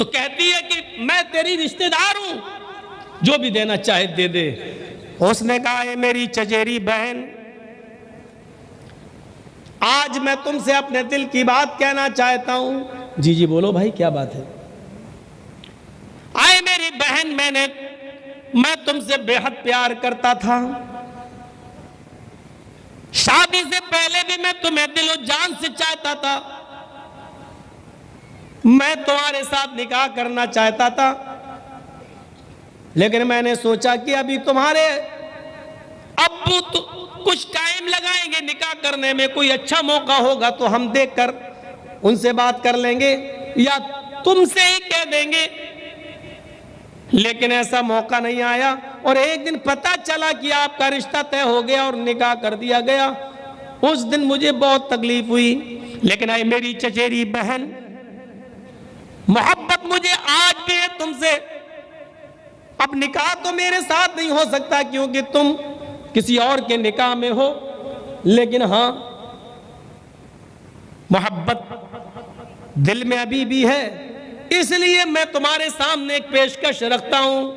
تو کہتی ہے کہ میں تیری رشتہ دار ہوں، جو بھی دینا چاہے دے دے۔ اس نے کہا اے میری چچیری بہن، آج میں تم سے اپنے دل کی بات کہنا چاہتا ہوں۔ جی جی بولو بھائی، کیا بات ہے؟ اے میری بہن، میں تم سے بے حد پیار کرتا تھا، شادی سے پہلے بھی میں تمہیں دل و جان سے چاہتا تھا، میں تمہارے ساتھ نکاح کرنا چاہتا تھا، لیکن میں نے سوچا کہ ابھی تمہارے ابو تو کچھ ٹائم لگائیں گے نکاح کرنے میں، کوئی اچھا موقع ہوگا تو ہم دیکھ کر ان سے بات کر لیں گے یا تم سے ہی کہہ دیں گے، لیکن ایسا موقع نہیں آیا۔ اور ایک دن پتہ چلا کہ آپ کا رشتہ طے ہو گیا اور نکاح کر دیا گیا۔ اس دن مجھے بہت تکلیف ہوئی، لیکن اے میری چچیری بہن، محبت مجھے آج بھی ہے تم سے۔ اب نکاح تو میرے ساتھ نہیں ہو سکتا کیونکہ تم کسی اور کے نکاح میں ہو، لیکن ہاں محبت دل میں ابھی بھی ہے، اس لیے میں تمہارے سامنے ایک پیشکش رکھتا ہوں۔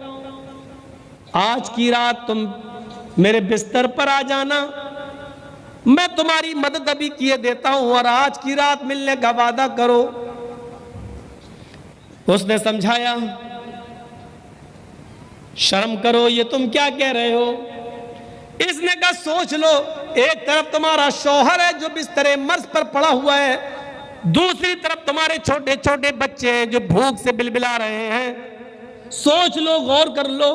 آج کی رات تم میرے بستر پر آ جانا، میں تمہاری مدد ابھی کیے دیتا ہوں، اور آج کی رات ملنے کا وعدہ کرو۔ اس نے سمجھایا، شرم کرو، یہ تم کیا کہہ رہے ہو؟ اس نے کہا سوچ لو، ایک طرف تمہارا شوہر ہے جو بستر مرض پر پڑا ہوا ہے، دوسری طرف تمہارے چھوٹے چھوٹے بچے ہیں جو بھوک سے بلبلا رہے ہیں، سوچ لو، غور کر لو۔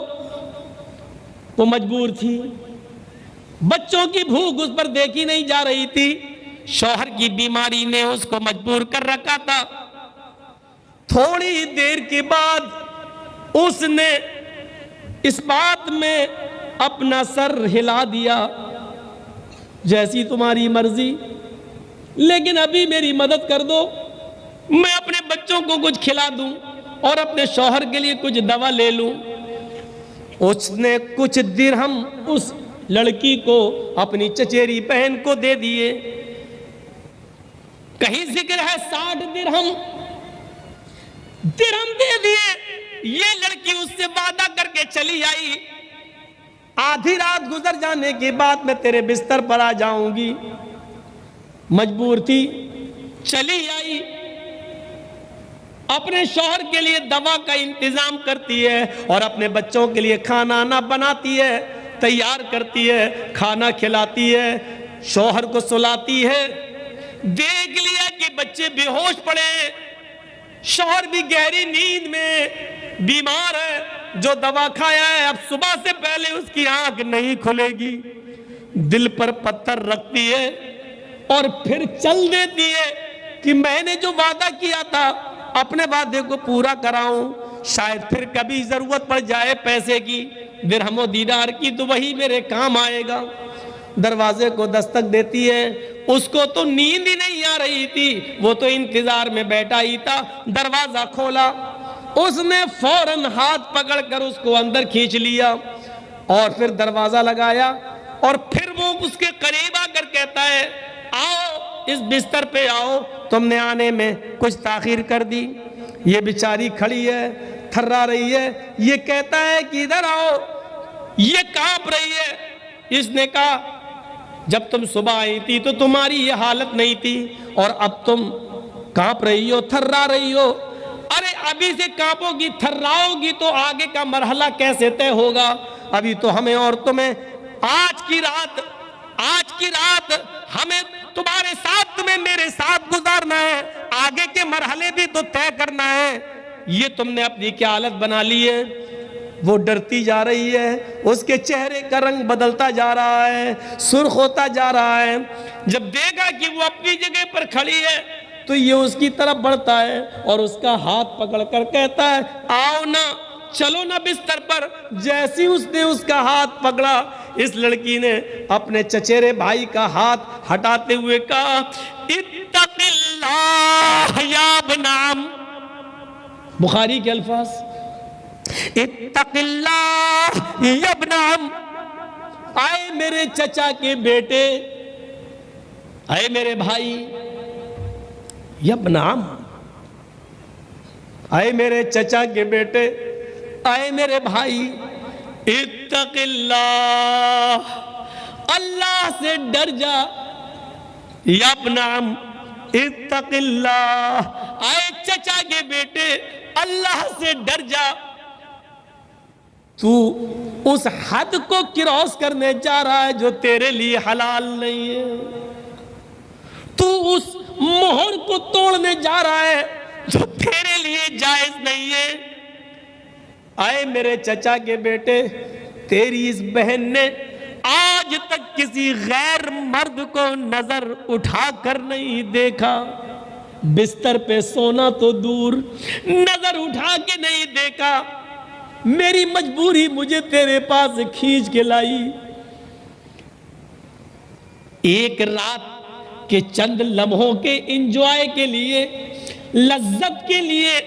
وہ مجبور تھی، بچوں کی بھوک اس پر دیکھی نہیں جا رہی تھی، شوہر کی بیماری نے اس کو مجبور کر رکھا تھا۔ تھوڑی دیر کے بعد اس نے اس بات میں اپنا سر ہلا دیا، جیسی تمہاری مرضی، لیکن ابھی میری مدد کر دو، میں اپنے بچوں کو کچھ کھلا دوں اور اپنے شوہر کے لیے کچھ دوا لے لوں۔ اس نے کچھ درہم اس لڑکی کو، اپنی چچیری بہن کو دے دیے۔ کہیں ذکر ہے 60 درہم دے دیے۔ یہ لڑکی اس سے وعدہ کر کے چلی آئی، آدھی رات گزر جانے کے بعد میں تیرے بستر پر آ جاؤں گی۔ مجبور تھی، چلی آئی، اپنے شوہر کے لیے دوا کا انتظام کرتی ہے اور اپنے بچوں کے لیے کھانا نہ بناتی ہے، تیار کرتی ہے، کھانا کھلاتی ہے، شوہر کو سلاتی ہے۔ دیکھ لیا کہ بچے بے ہوش پڑے ہیں، شوہر بھی گہری نیند میں بیمار ہے، جو دوا کھایا ہے اب صبح سے پہلے اس کی آنکھ نہیں کھلے گی، دل پر پتھر رکھتی ہے اور پھر چل دیتی ہے کہ میں نے جو وعدہ کیا تھا اپنے وعدے کو پورا کراؤں، شاید پھر کبھی ضرورت پڑ جائے پیسے کی، درہم و دینار کی، تو وہی میرے کام آئے گا۔ دروازے کو دستک دیتی ہے، اس کو تو نیند ہی نہیں آ رہی تھی، وہ تو انتظار میں بیٹھا ہی تھا۔ دروازہ کھولا، اس نے فوراً ہاتھ پکڑ کر اس کو اندر کھینچ لیا اور پھر دروازہ لگایا، اور پھر وہ اس کے قریب آ کر کہتا ہے آؤ اس بستر پہ آؤ، تم نے آنے میں کچھ تاخیر کر دی۔ یہ بیچاری کھڑی ہے، تھرا رہی ہے، یہ کہتا ہے کہ ادھر آؤ، یہ کانپ رہی ہے۔ اس نے کہا جب تم صبح آئی تھی تو تمہاری یہ حالت نہیں تھی، اور اب تم کانپ رہی ہو، تھرا رہی ہو۔ ارے ابھی سے کانپو گی، تھراؤ گی تو آگے کا مرحلہ کیسے طے ہوگا؟ ابھی تو ہمیں اور تمہیں آج کی رات ہمیں تمہارے ساتھ، تمہیں میرے ساتھ گزارنا ہے، آگے کے مرحلے بھی تو طے کرنا ہے۔ یہ تم نے اپنی کیا حالت بنا لی ہے؟ وہ ڈرتی جا رہی ہے، اس کے چہرے کا رنگ بدلتا جا رہا ہے، سرخ ہوتا جا رہا ہے۔ جب دیکھا کہ وہ اپنی جگہ پر کھڑی ہے تو یہ اس کی طرف بڑھتا ہے اور اس کا ہاتھ پکڑ کر کہتا ہے آؤ نا، چلو نا بستر پر۔ جیسی اس نے اس کا ہاتھ پکڑا، اس لڑکی نے اپنے چچیرے بھائی کا ہاتھ ہٹاتے ہوئے کہا اتق اللہ یا ابن عم، بخاری کے الفاظ، اتق اللہ یا ابن عم، آئے میرے چچا کے بیٹے، آئے میرے بھائی، یا ابن عم، اے میرے چچا کے بیٹے، اے میرے بھائی، اتق اللہ، اللہ سے ڈر جا۔ یا ابن عم اتق اللہ، اے چچا کے بیٹے اللہ سے ڈر جا۔ تو اس حد کو کراس کرنے جا رہا ہے جو تیرے لیے حلال نہیں ہے، تو اس مہر کو توڑنے جا رہا ہے جو تیرے لیے جائز نہیں ہے۔ اے میرے چچا کے بیٹے، تیری اس بہن نے آج تک کسی غیر مرد کو نظر اٹھا کر نہیں دیکھا، بستر پہ سونا تو دور، نظر اٹھا کے نہیں دیکھا۔ میری مجبوری مجھے تیرے پاس کھینچ کے لائی۔ ایک رات کے چند لمحوں کے انجوائے کے لیے، لذت کے لیے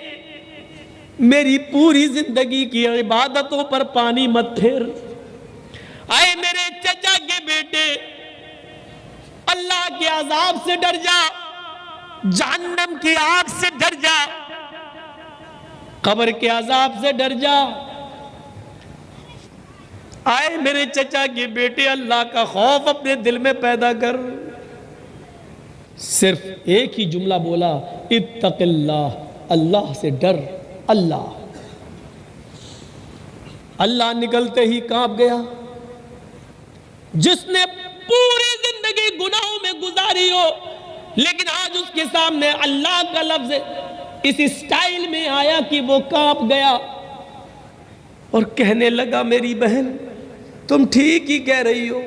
میری پوری زندگی کی عبادتوں پر پانی مت پھیر۔ اے میرے چچا کے بیٹے، اللہ کے عذاب سے ڈر جا، جہنم کی آگ سے ڈر جا، قبر کے عذاب سے ڈر جا۔ آئے میرے چچا کے بیٹے، اللہ کا خوف اپنے دل میں پیدا کر۔ صرف ایک ہی جملہ بولا، اتق اللہ، اللہ سے ڈر، اللہ۔ اللہ نکلتے ہی کانپ گیا۔ جس نے پوری زندگی گناہوں میں گزاری ہو، لیکن آج اس کے سامنے اللہ کا لفظ اس اسٹائل میں آیا کہ وہ کانپ گیا اور کہنے لگا، میری بہن تم ٹھیک ہی کہہ رہی ہو،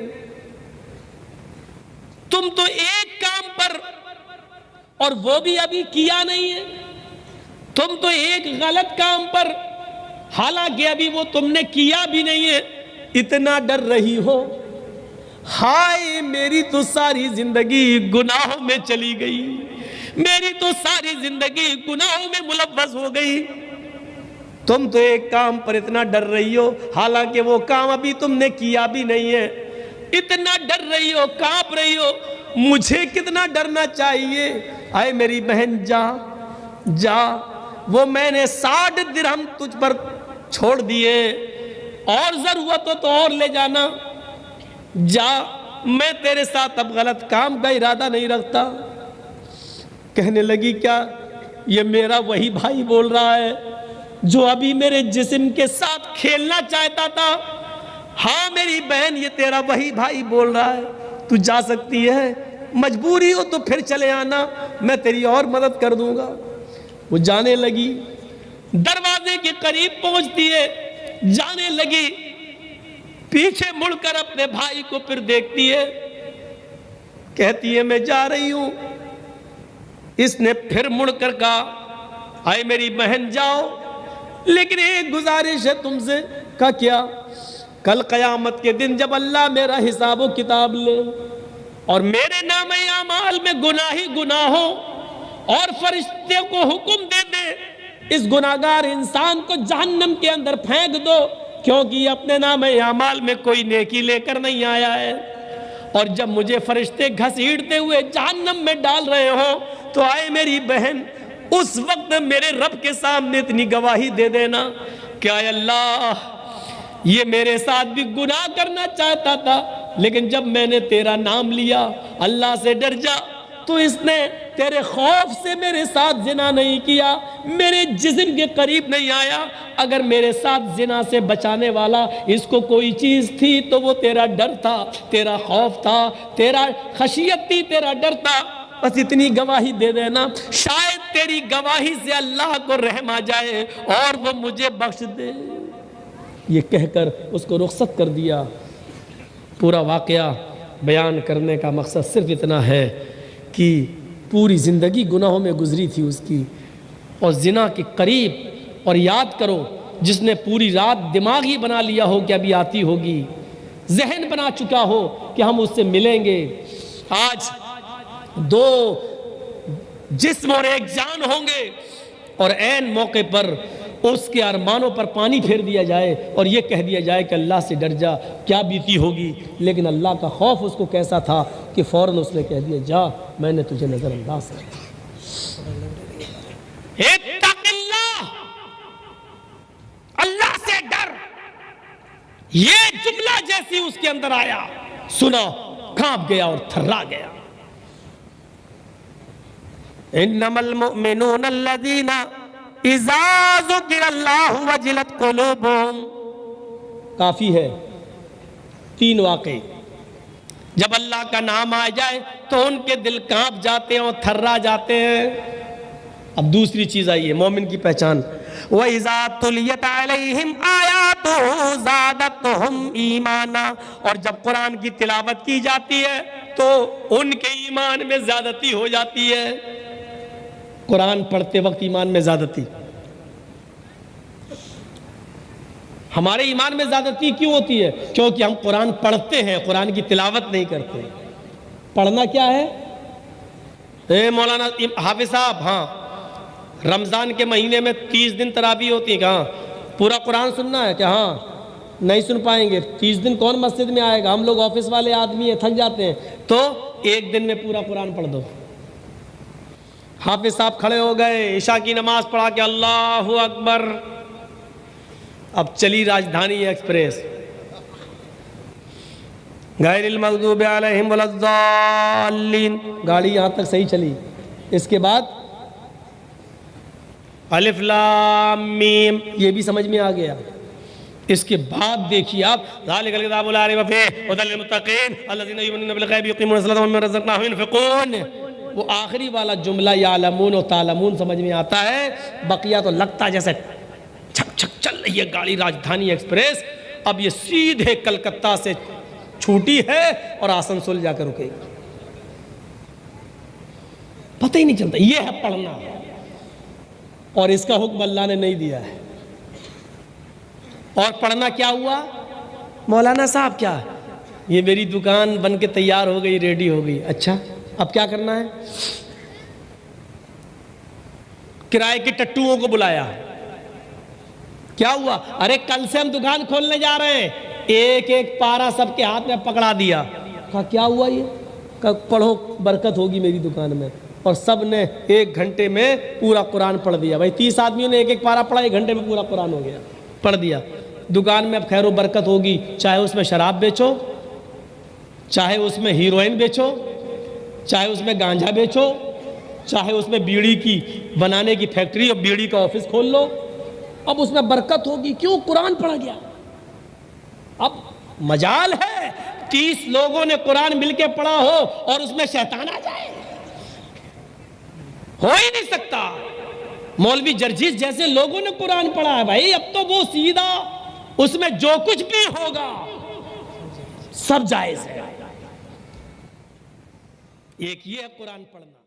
تم تو ایک کام پر، اور وہ بھی ابھی کیا نہیں ہے، تم تو ایک غلط کام پر، حالانکہ ابھی وہ تم نے کیا بھی نہیں ہے، اتنا ڈر رہی ہو۔ ہائے میری تو ساری زندگی گناہوں میں چلی گئی، میری تو ساری زندگی گناہوں میں ملوث ہو گئی۔ تم تو ایک کام پر اتنا ڈر رہی ہو، حالانکہ وہ کام ابھی تم نے کیا بھی نہیں ہے، اتنا ڈر رہی ہو، کانپ رہی ہو، مجھے کتنا ڈرنا چاہیے۔ اے میری بہن جا جا، وہ میں نے 60 درہم تجھ پر چھوڑ دیے، اور ضرورت ہو تو اور لے جانا، جا، میں تیرے ساتھ اب غلط کام کا ارادہ نہیں رکھتا۔ کہنے لگی، کیا یہ میرا وہی بھائی بول رہا ہے جو ابھی میرے جسم کے ساتھ کھیلنا چاہتا تھا؟ ہاں میری بہن، یہ تیرا وہی بھائی بول رہا ہے، تو جا سکتی ہے، مجبوری ہو تو پھر چلے آنا، میں تیری اور مدد کر دوں گا۔ وہ جانے لگی، دروازے کے قریب پہنچتی ہے، جانے لگی، پیچھے مڑ کر اپنے بھائی کو پھر دیکھتی ہے، کہتی ہے میں جا رہی ہوں۔ اس نے پھر مڑ کر کہا، اے میری بہن جاؤ، لیکن ایک گزارش ہے تم سے۔ کہا کیا؟ کل قیامت کے دن جب اللہ میرا حساب و کتاب لے اور میرے نام اعمال میں گناہ ہی گناہ ہو، اور فرشتے کو حکم دے دے اس گناہگار انسان کو جہنم کے اندر پھینک دو، کیونکہ یہ اپنے نام اعمال میں کوئی نیکی لے کر نہیں آیا ہے، اور جب مجھے فرشتے گھسیٹتے ہوئے جہنم میں ڈال رہے ہوں، تو آئے میری بہن اس وقت میرے رب کے سامنے اتنی گواہی دے دینا کہ اے اللہ، یہ میرے ساتھ بھی گناہ کرنا چاہتا تھا، لیکن جب میں نے تیرا نام لیا، اللہ سے ڈر جا، تو اس نے تیرے خوف سے میرے ساتھ زنا نہیں کیا، میرے جسم کے قریب نہیں آیا۔ اگر میرے ساتھ زنا سے بچانے والا اس کو کوئی چیز تھی تو وہ تیرا ڈر تھا، تیرا خوف تھا، تیرا خشیت تھی، تیرا ڈر تھا۔ بس اتنی گواہی دے دینا، شاید تیری گواہی سے اللہ کو رحم آ جائے اور وہ مجھے بخش دے۔ یہ کہہ کر اس کو رخصت کر دیا۔ پورا واقعہ بیان کرنے کا مقصد صرف اتنا ہے کہ پوری زندگی گناہوں میں گزری تھی اس کی، اور زنا کے قریب، اور یاد کرو جس نے پوری رات دماغ ہی بنا لیا ہو کہ ابھی آتی ہوگی، ذہن بنا چکا ہو کہ ہم اس سے ملیں گے، آج دو جسم اور ایک جان ہوں گے، اور عین موقع پر اس کے ارمانوں پر پانی پھیر دیا جائے اور یہ کہہ دیا جائے کہ اللہ سے ڈر جا، کیا بیتی ہوگی؟ لیکن اللہ کا خوف اس کو کیسا تھا کہ فوراً اس نے کہہ دیا، جا، میں نے تجھے نظر انداز کر دیا۔ اتق اللہ، یہ جملہ جیسی اس کے اندر آیا سنا کانپ گیا اور تھرا گیا. انما المؤمنون الذين اذا ذکر اللہ وجلت قلوبهم. کافی ہے 3 واقعے. جب اللہ کا نام آ جائے تو ان کے دل کانپ جاتے ہیں اور تھرا جاتے ہیں. اب دوسری چیز آئی ہے مومن کی پہچان. وَإِذَا تُلِيَتْ عَلَيْهِمْ آيَاتُهُ زَادَتْهُمْ إِيمَانًا. اور جب قرآن کی تلاوت کی جاتی ہے تو ان کے ایمان میں زیادتی ہو جاتی ہے. قرآن پڑھتے وقت ایمان میں زیادتی. ہمارے ایمان میں زیادتی کیوں ہوتی ہے؟ کیونکہ ہم قرآن پڑھتے ہیں، قرآن کی تلاوت نہیں کرتے. پڑھنا کیا ہے؟ اے مولانا حافظ صاحب، ہاں رمضان کے مہینے میں 30 دن تراویح ہوتی ہے. کہاں پورا قرآن سننا ہے کیا؟ ہاں نہیں سن پائیں گے. 30 دن کون مسجد میں آئے گا؟ ہم لوگ آفس والے آدمی ہیں، تھک جاتے ہیں. تو 1 دن میں پورا قرآن پڑھ دو. حافظ صاحب کھڑے ہو گئے، عشاء کی نماز پڑھا کے اللہ اکبر. اب چلی راجدھانی ایکسپریس، غیر المغضوب علیہم ولا الضالین، گاڑی یہاں تک صحیح چلی. اس کے بعد الف لام میم، یہ بھی سمجھ میں آ گیا. اس کے بعد دیکھیے آپ ذالک الکتاب لا ریب فیہ ھدی للمتقین الذین یؤمنون بالغیب یقیمون الصلاۃ ومما رزقناہم ینفقون. وہ آخری والا جملہ یعلمون و تعلمون سمجھ میں آتا ہے، بقیہ تو لگتا جیسے چھک چھک چل رہی ہے گاڑی راجدھانی ایکسپریس. اب یہ سیدھے کلکتہ سے چھوٹی ہے اور آسنسول جا کر رکے گی. پتہ ہی نہیں چلتا. یہ ہے پڑھنا، اور اس کا حکم اللہ نے نہیں دیا ہے. اور پڑھنا کیا ہوا؟ مولانا صاحب کیا یہ میری دکان بن کے تیار ہو گئی، ریڈی ہو گئی. اچھا اب کیا کرنا ہے؟ کرائے کے ٹٹوؤں کو بلایا. کیا ہوا؟ ارے کل سے ہم دکان کھولنے جا رہے ہیں. ایک ایک پارا سب کے ہاتھ میں پکڑا دیا. کہا کیا ہوا؟ یہ کہا پڑھو برکت ہوگی میری دکان میں. اور سب نے 1 گھنٹے میں پورا قرآن پڑھ دیا. بھائی 30 آدمیوں نے ایک ایک پارا پڑھا، 1 گھنٹے میں پورا قرآن ہو گیا، پڑھ دیا. دکان میں اب خیر و برکت ہوگی. چاہے اس میں شراب بیچو، چاہے اس میں ہیروئن بیچو، چاہے اس میں گانجا بیچو، چاہے اس میں بیڑی کی بنانے کی فیکٹری اور بیڑی کا آفس کھول لو. اب اس میں برکت ہوگی. کیوں؟ قرآن پڑھا گیا. اب مجال ہے 30 لوگوں نے قرآن مل کے پڑھا ہو اور اس میں شیطان آ جائے؟ ہو ہی نہیں سکتا. مولوی جرجیس جیسے لوگوں نے قرآن پڑھا ہے بھائی. اب تو وہ سیدھا اس میں جو کچھ بھی ہوگا سب جائز ہے. ایک یہ ہے قرآن پڑھنا.